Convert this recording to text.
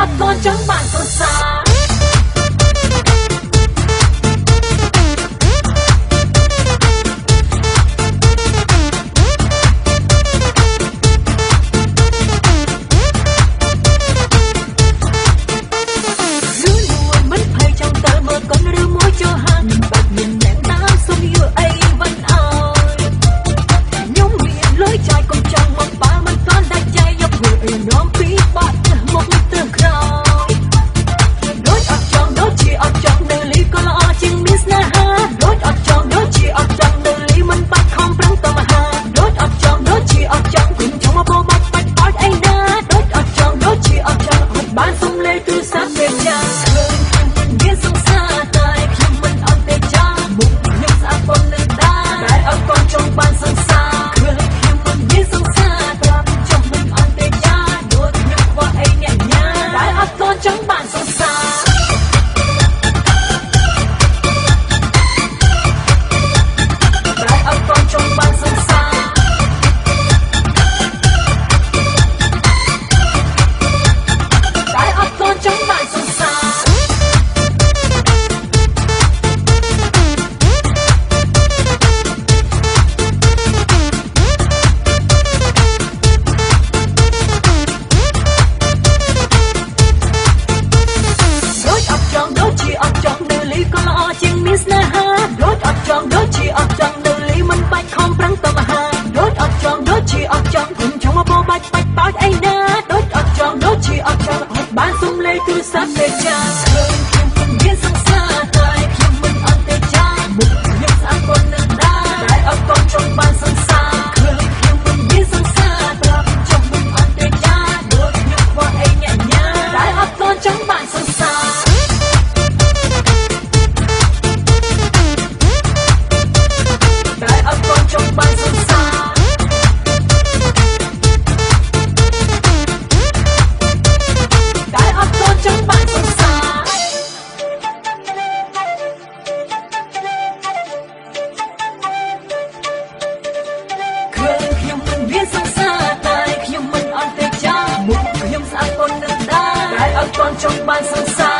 ត់ទាន់ចង់បានសរសើរបានសុំលេខទូរស័ព្ទទេចាឃើញខ្ញុំមិនមានសង្សារតែខ្ញុំមិនអត់ទេចាមុខខ្ញុំស្អាតប៉ុណ្ណឹងដែរតែអត់តចង់បានសង្សារឃើញខ្ញុំមិនមានសង្សារប្រាប់ចង់មិនអត់ទេចាដូចខ្ញុំខ្វល់អីញ៉ាំញ៉ាតែអត់តចង់បានសង្សារតែអត់តចង់បានសង្សារចង់បានសង្សារ